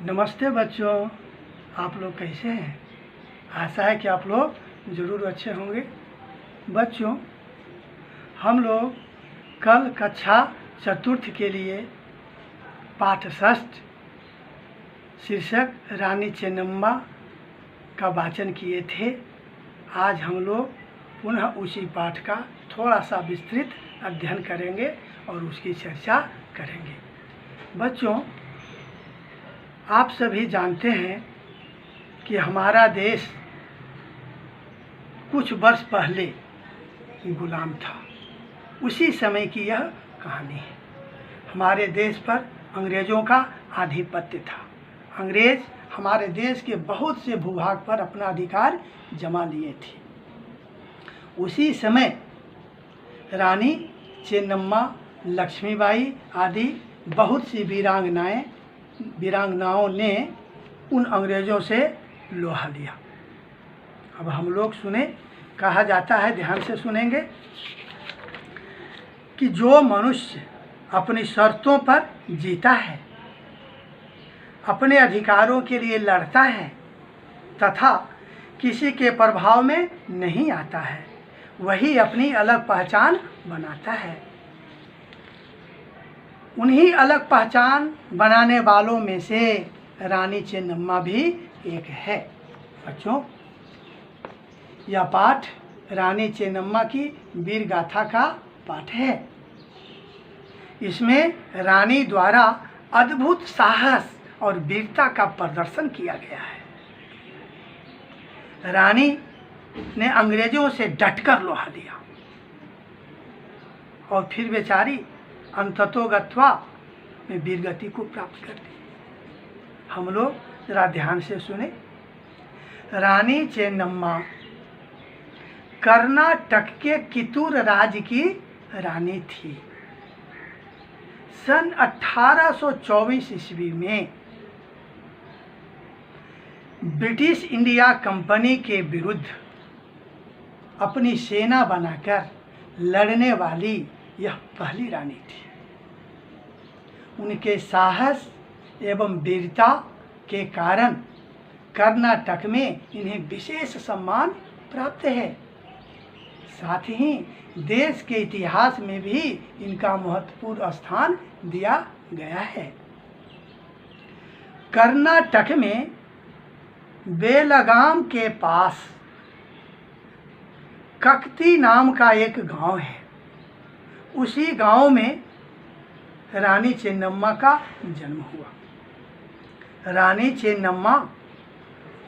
नमस्ते बच्चों, आप लोग कैसे हैं। आशा है कि आप लोग ज़रूर अच्छे होंगे। बच्चों, हम लोग कल कक्षा चतुर्थ के लिए पाठ षष्ठ शीर्षक रानी चेन्नम्मा का वाचन किए थे। आज हम लोग पुनः उसी पाठ का थोड़ा सा विस्तृत अध्ययन करेंगे और उसकी चर्चा करेंगे। बच्चों, आप सभी जानते हैं कि हमारा देश कुछ वर्ष पहले गुलाम था। उसी समय की यह कहानी है। हमारे देश पर अंग्रेज़ों का आधिपत्य था। अंग्रेज़ हमारे देश के बहुत से भूभाग पर अपना अधिकार जमा लिए थे। उसी समय रानी चेन्नम्मा, लक्ष्मीबाई आदि बहुत सी वीरांगनाओं ने उन अंग्रेज़ों से लोहा लिया। अब हम लोग सुने, कहा जाता है, ध्यान से सुनेंगे, कि जो मनुष्य अपनी शर्तों पर जीता है, अपने अधिकारों के लिए लड़ता है तथा किसी के प्रभाव में नहीं आता है, वही अपनी अलग पहचान बनाता है। उन्हीं अलग पहचान बनाने वालों में से रानी चेन्नम्मा भी एक है। बच्चों, यह पाठ रानी चेन्नम्मा की वीर गाथा का पाठ है। इसमें रानी द्वारा अद्भुत साहस और वीरता का प्रदर्शन किया गया है। रानी ने अंग्रेजों से डटकर लोहा लिया और फिर बेचारी अंततोगत्वा में वीरगति को प्राप्त कर ली। हम लोग जरा ध्यान से सुने। रानी चेन्नम्मा कर्नाटक के कितूर राज्य की रानी थी। सन 1824 ईस्वी में ब्रिटिश इंडिया कंपनी के विरुद्ध अपनी सेना बनाकर लड़ने वाली यह पहली रानी थी। उनके साहस एवं वीरता के कारण कर्नाटक में इन्हें विशेष सम्मान प्राप्त है। साथ ही देश के इतिहास में भी इनका महत्वपूर्ण स्थान दिया गया है। कर्नाटक में बेलगाम के पास ककती नाम का एक गांव है। उसी गांव में रानी चेन्नम्मा का जन्म हुआ। रानी चेन्नम्मा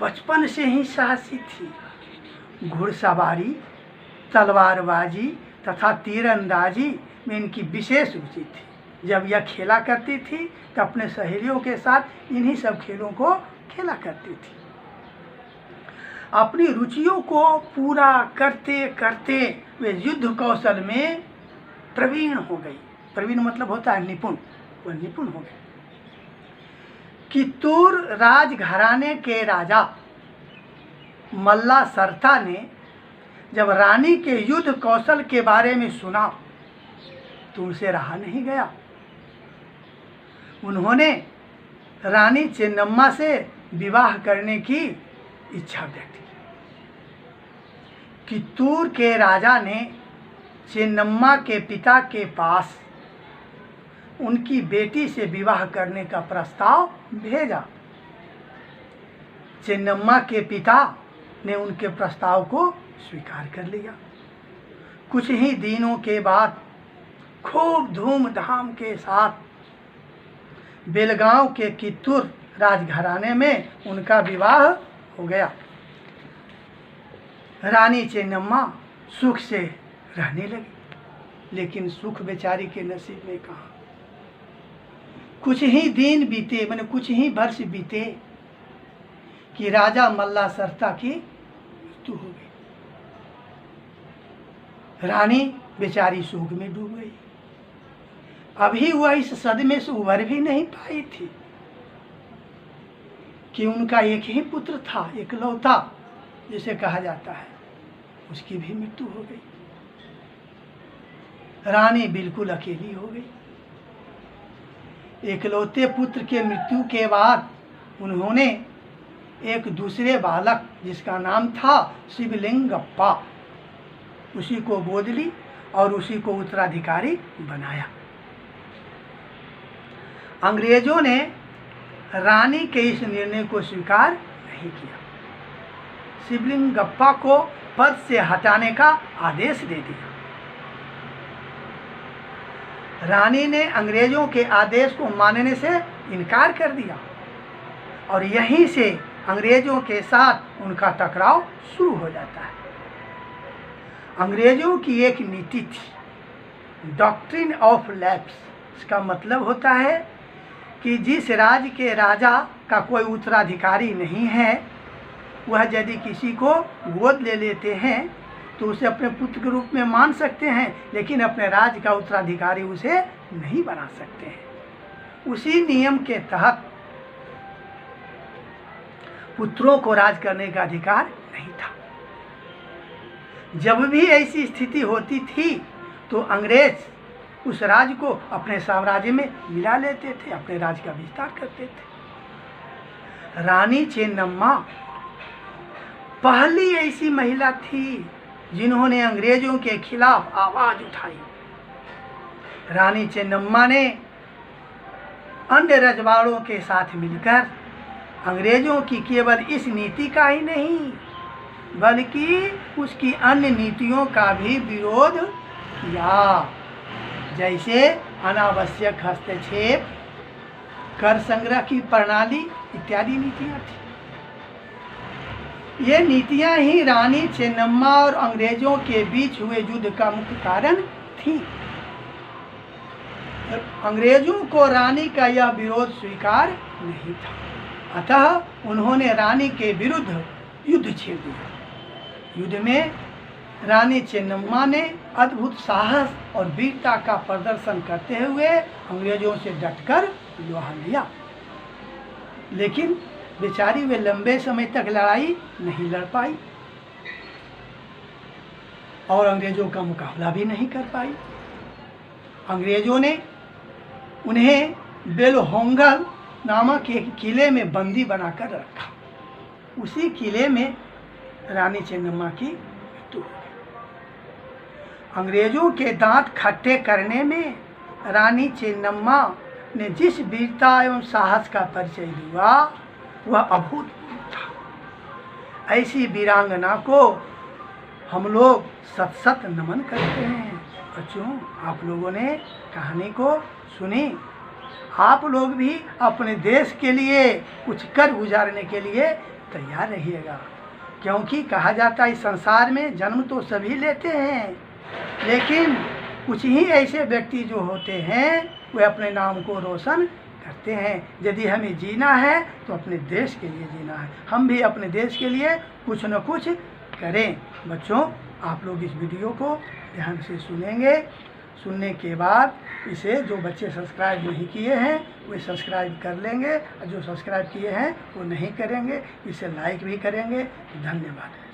बचपन से ही साहसी थी। घुड़सवारी, तलवारबाजी तथा तीरंदाजी में इनकी विशेष रुचि थी। जब यह खेला करती थी तो अपने सहेलियों के साथ इन्हीं सब खेलों को खेला करती थी। अपनी रुचियों को पूरा करते करते वे युद्ध कौशल में प्रवीण हो गई। प्रवीण मतलब होता है निपुण। वह निपुण हो गए। कित्तूर राजघराने के राजा मल्ला सरता ने जब रानी के युद्ध कौशल के बारे में सुना तो उनसे रहा नहीं गया। उन्होंने रानी चेन्नम्मा से विवाह करने की इच्छा व्यक्त की। कित्तूर के राजा ने चेन्नम्मा के पिता के पास उनकी बेटी से विवाह करने का प्रस्ताव भेजा। चेन्नम्मा के पिता ने उनके प्रस्ताव को स्वीकार कर लिया। कुछ ही दिनों के बाद खूब धूमधाम के साथ बेलगांव के कित्तूर राजघराने में उनका विवाह हो गया। रानी चेन्नम्मा सुख से रहने लगी, लेकिन सुख बेचारी के नसीब में कहाँ। कुछ ही दिन बीते, मैंने कुछ ही वर्ष बीते कि राजा मल्ला सरता की मृत्यु हो गई। रानी बेचारी शोक में डूब गई। अभी वह इस सदमे से उबर भी नहीं पाई थी कि उनका एक ही पुत्र था, इकलौता जिसे कहा जाता है, उसकी भी मृत्यु हो गई। रानी बिल्कुल अकेली हो गई। इकलौते पुत्र के मृत्यु के बाद उन्होंने एक दूसरे बालक जिसका नाम था शिवलिंगप्पा, उसी को गोद ली और उसी को उत्तराधिकारी बनाया। अंग्रेजों ने रानी के इस निर्णय को स्वीकार नहीं किया, शिवलिंगप्पा को पद से हटाने का आदेश दे दिया। रानी ने अंग्रेजों के आदेश को मानने से इनकार कर दिया और यहीं से अंग्रेजों के साथ उनका टकराव शुरू हो जाता है। अंग्रेजों की एक नीति थी, डॉक्ट्रिन ऑफ लैप्स। इसका मतलब होता है कि जिस राज्य के राजा का कोई उत्तराधिकारी नहीं है, वह यदि किसी को गोद ले लेते हैं तो उसे अपने पुत्र के रूप में मान सकते हैं, लेकिन अपने राज्य का उत्तराधिकारी उसे नहीं बना सकते हैं। उसी नियम के तहत पुत्रों को राज करने का अधिकार नहीं था। जब भी ऐसी स्थिति होती थी तो अंग्रेज उस राज्य को अपने साम्राज्य में मिला लेते थे, अपने राज्य का विस्तार करते थे। रानी चेन्नम्मा पहली ऐसी महिला थी जिन्होंने अंग्रेजों के खिलाफ आवाज उठाई। रानी चेन्नम्मा ने अन्य रजवाड़ों के साथ मिलकर अंग्रेजों की केवल इस नीति का ही नहीं बल्कि उसकी अन्य नीतियों का भी विरोध किया, जैसे अनावश्यक हस्तक्षेप, कर संग्रह की प्रणाली इत्यादि नीतियां थी। ये नीतियां ही रानी चेन्नम्मा और अंग्रेजों के बीच हुए युद्ध का मुख्य कारण थी। अंग्रेजों को रानी का यह विरोध स्वीकार नहीं था, अतः उन्होंने रानी के विरुद्ध युद्ध छेड़ दिया। युद्ध में रानी चेन्नम्मा ने अद्भुत साहस और वीरता का प्रदर्शन करते हुए अंग्रेजों से डटकर लोहा लिया, लेकिन बेचारी वे लंबे समय तक लड़ाई नहीं लड़ पाई और अंग्रेजों का मुकाबला भी नहीं कर पाई। अंग्रेजों ने उन्हें बेलहोंगल नामक एक किले में बंदी बनाकर रखा। उसी किले में रानी चेन्नम्मा की मृत्यु हो गई। अंग्रेजों के दांत खट्टे करने में रानी चेन्नम्मा ने जिस वीरता एवं साहस का परिचय दिया वह अभूतपूर्व था। ऐसी वीरांगना को हम लोग सत सत नमन करते हैं। बच्चों, आप लोगों ने कहानी को सुनी, आप लोग भी अपने देश के लिए कुछ कर गुजारने के लिए तैयार रहिएगा, क्योंकि कहा जाता है इस संसार में जन्म तो सभी लेते हैं, लेकिन कुछ ही ऐसे व्यक्ति जो होते हैं वे अपने नाम को रोशन करते हैं। यदि हमें जीना है तो अपने देश के लिए जीना है, हम भी अपने देश के लिए कुछ न कुछ करें। बच्चों, आप लोग इस वीडियो को ध्यान से सुनेंगे। सुनने के बाद इसे जो बच्चे सब्सक्राइब नहीं किए हैं वे सब्सक्राइब कर लेंगे, और जो सब्सक्राइब किए हैं वो नहीं करेंगे, इसे लाइक भी करेंगे। धन्यवाद।